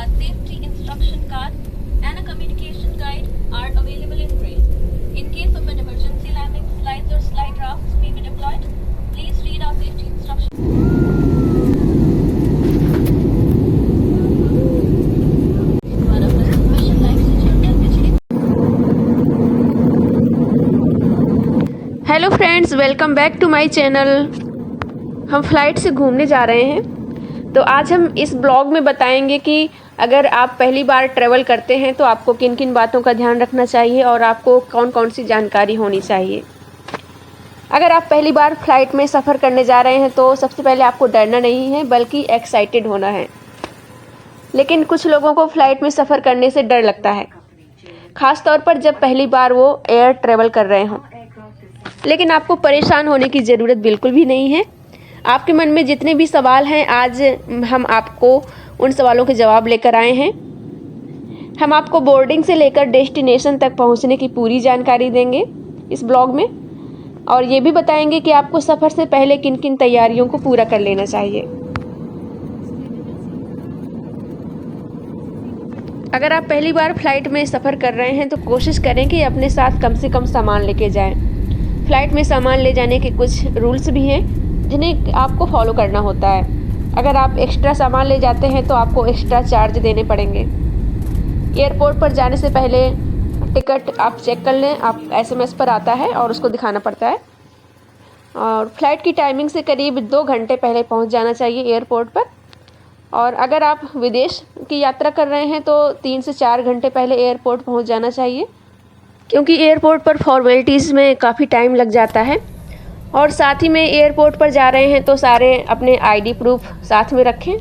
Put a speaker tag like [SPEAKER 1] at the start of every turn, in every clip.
[SPEAKER 1] A safety instruction card and a communication guide are available in Braille. In case of an emergency landing, slides or slide rafts may be deployed. Please read our safety instructions.
[SPEAKER 2] Hello friends, welcome back to my channel. हम flight से घूमने जा रहे हैं, तो आज हम इस ब्लॉग में बताएंगे कि अगर आप पहली बार ट्रैवल करते हैं तो आपको किन किन बातों का ध्यान रखना चाहिए और आपको कौन कौन सी जानकारी होनी चाहिए। अगर आप पहली बार फ़्लाइट में सफ़र करने जा रहे हैं तो सबसे पहले आपको डरना नहीं है बल्कि एक्साइटेड होना है। लेकिन कुछ लोगों को फ़्लाइट में सफ़र करने से डर लगता है, ख़ास तौर पर जब पहली बार वो एयर ट्रैवल कर रहे हों। लेकिन आपको परेशान होने की ज़रूरत बिल्कुल भी नहीं है। आपके मन में जितने भी सवाल हैं, आज हम आपको उन सवालों के जवाब लेकर आए हैं। हम आपको बोर्डिंग से लेकर डेस्टिनेशन तक पहुंचने की पूरी जानकारी देंगे इस ब्लॉग में, और ये भी बताएंगे कि आपको सफ़र से पहले किन किन तैयारियों को पूरा कर लेना चाहिए। अगर आप पहली बार फ़्लाइट में सफ़र कर रहे हैं तो कोशिश करें कि अपने साथ कम से कम सामान लेके जाएं। फ़्लाइट में सामान ले जाने के कुछ रूल्स भी हैं जिन्हें आपको फॉलो करना होता है। अगर आप एक्स्ट्रा सामान ले जाते हैं तो आपको एक्स्ट्रा चार्ज देने पड़ेंगे। एयरपोर्ट पर जाने से पहले टिकट आप चेक कर लें, आप SMS पर आता है और उसको दिखाना पड़ता है। और फ़्लाइट की टाइमिंग से करीब 2 घंटे पहले पहुंच जाना चाहिए एयरपोर्ट पर। और अगर आप विदेश की यात्रा कर रहे हैं तो 3 से 4 घंटे पहले एयरपोर्ट पहुँच जाना चाहिए, क्योंकि एयरपोर्ट पर फॉर्मेलिटीज़ में काफ़ी टाइम लग जाता है। और साथ ही में एयरपोर्ट पर जा रहे हैं तो सारे अपने ID प्रूफ साथ में रखें।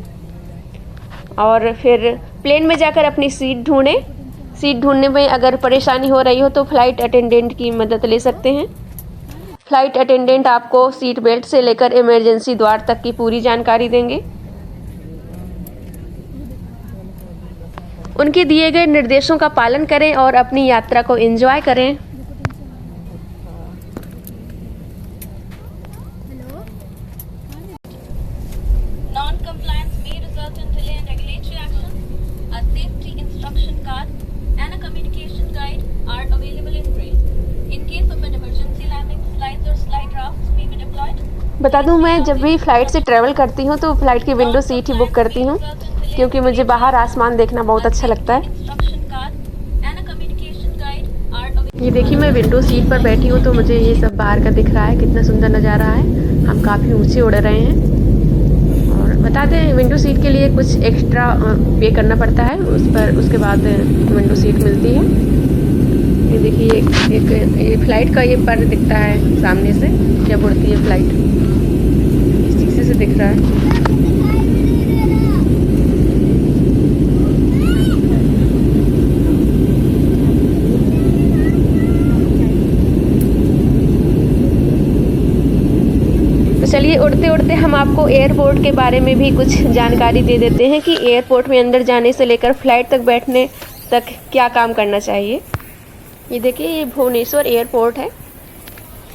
[SPEAKER 2] और फिर प्लेन में जाकर अपनी सीट ढूंढें। सीट ढूंढने में अगर परेशानी हो रही हो तो फ़्लाइट अटेंडेंट की मदद ले सकते हैं। फ़्लाइट अटेंडेंट आपको सीट बेल्ट से लेकर इमरजेंसी द्वार तक की पूरी जानकारी देंगे। उनके दिए गए निर्देशों का पालन करें और अपनी यात्रा को एंजॉय करें।
[SPEAKER 1] Non-compliance may result in delay and regulatory action. A safety instruction card and a communication guide are available in Braille. In case of an emergency landing, slides or slide rafts may be deployed.
[SPEAKER 2] बता दूं, मैं जब भी flight से travel करती हूं तो flight की विंडो सीट ही बुक करती हूं, क्योंकि मुझे बाहर आसमान देखना बहुत अच्छा लगता है। ये देखिए, मैं विंडो सीट पर बैठी हूँ तो मुझे ये सब बाहर का दिख रहा है, कितना सुंदर नज़ारा है। हम काफ़ी ऊंचे उड़ रहे हैं। और बता दें, विंडो सीट के लिए कुछ एक्स्ट्रा पे करना पड़ता है, उसके बाद विंडो सीट मिलती है। ये देखिए, ये फ़्लाइट का ये पर दिखता है सामने से जब उड़ती है फ़्लाइट, इस शीशे से दिख रहा है। चलिए, उड़ते उड़ते हम आपको एयरपोर्ट के बारे में भी कुछ जानकारी दे देते हैं कि एयरपोर्ट में अंदर जाने से लेकर फ़्लाइट तक बैठने तक क्या काम करना चाहिए। ये देखिए, ये भुवनेश्वर एयरपोर्ट है।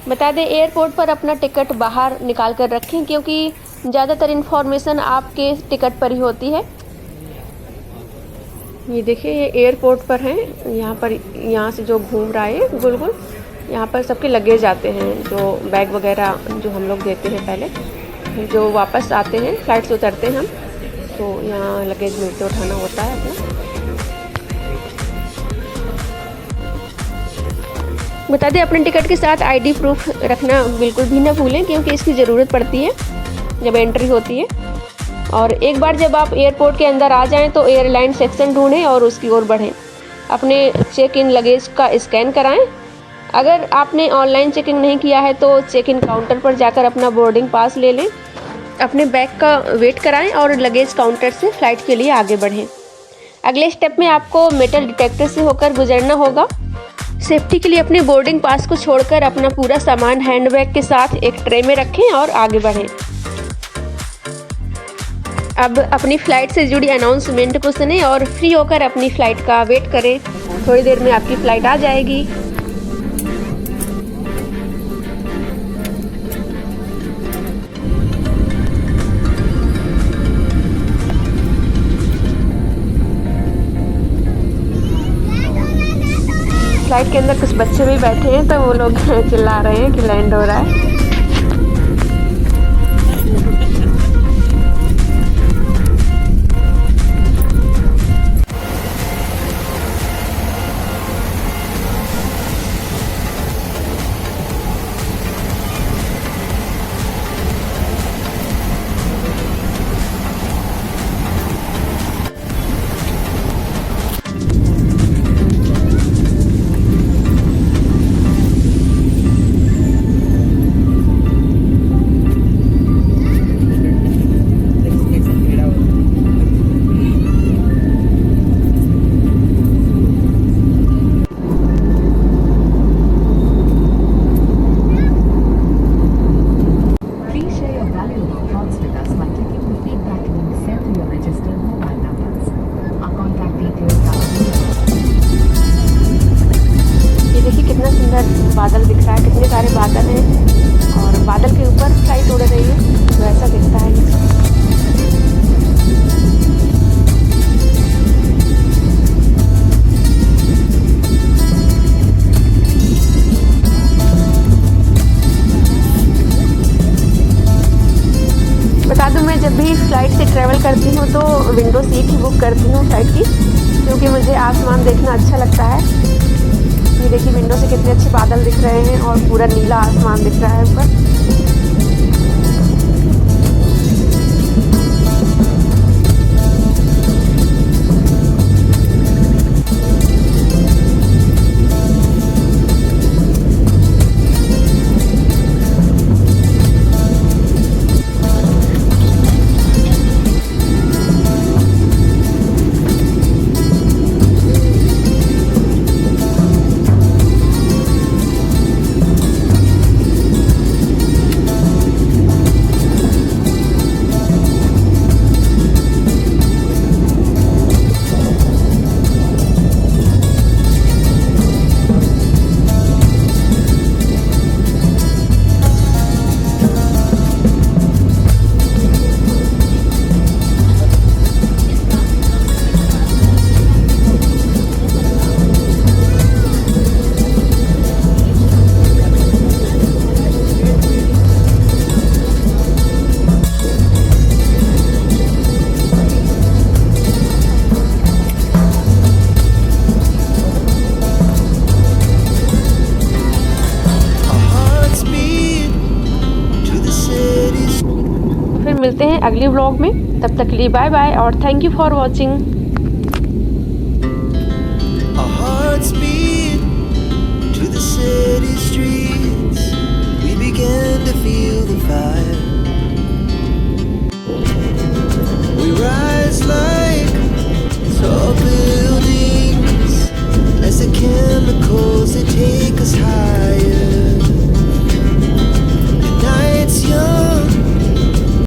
[SPEAKER 2] बता दें, एयरपोर्ट पर अपना टिकट बाहर निकाल कर रखें, क्योंकि ज़्यादातर इन्फॉर्मेशन आपके टिकट पर ही होती है। ये देखिए, ये एयरपोर्ट पर है। यहाँ से जो घूम रहा है गोल गोल, यहाँ पर सबके लगेज आते हैं, जो बैग वगैरह जो हम लोग देते हैं पहले, जो वापस आते हैं फ़्लाइट से उतरते हैं हम, तो यहाँ लगेज मिलते उठाना होता है अपना। बता दें, अपने टिकट के साथ ID प्रूफ रखना बिल्कुल भी ना भूलें, क्योंकि इसकी ज़रूरत पड़ती है जब एंट्री होती है। और एक बार जब आप एयरपोर्ट के अंदर आ जाएं तो एयरलाइन सेक्शन ढूंढें और उसकी ओर बढ़ें। अपने चेक इन लगेज का स्कैन कराएं। अगर आपने ऑनलाइन चेकिंग नहीं किया है तो चेक इन काउंटर पर जाकर अपना बोर्डिंग पास ले लें। अपने बैग का वेट कराएं और लगेज काउंटर से फ़्लाइट के लिए आगे बढ़ें। अगले स्टेप में आपको मेटल डिटेक्टर से होकर गुजरना होगा। सेफ्टी के लिए अपने बोर्डिंग पास को छोड़कर अपना पूरा सामान हैंडबैग के साथ एक ट्रे में रखें और आगे बढ़ें। अब अपनी फ़्लाइट से जुड़ी अनाउंसमेंट को सुनें और फ्री होकर अपनी फ़्लाइट का वेट करें। थोड़ी देर में आपकी फ़्लाइट आ जाएगी। फ्लाइट के अंदर कुछ बच्चे भी बैठे हैं तो वो लोग चिल्ला रहे हैं कि लैंड हो रहा है। बादल दिख रहा है, कितने सारे बादल हैं और बादल के ऊपर फ्लाइट उड़ रही है, वैसा दिखता है नीचे। बता दूं, मैं जब भी फ्लाइट से ट्रैवल करती हूँ तो विंडो सीट ही बुक करती हूँ फ्लाइट की, क्योंकि मुझे आसमान देखना अच्छा लगता है। ये देखिए विंडो से कितने अच्छे बादल दिख रहे हैं और पूरा नीला आसमान दिख रहा है ऊपर। मिलते हैं अगले व्लॉग में, तब तक के लिए बाय बाय और thank you for watching.
[SPEAKER 3] As the chemicals, they take us higher.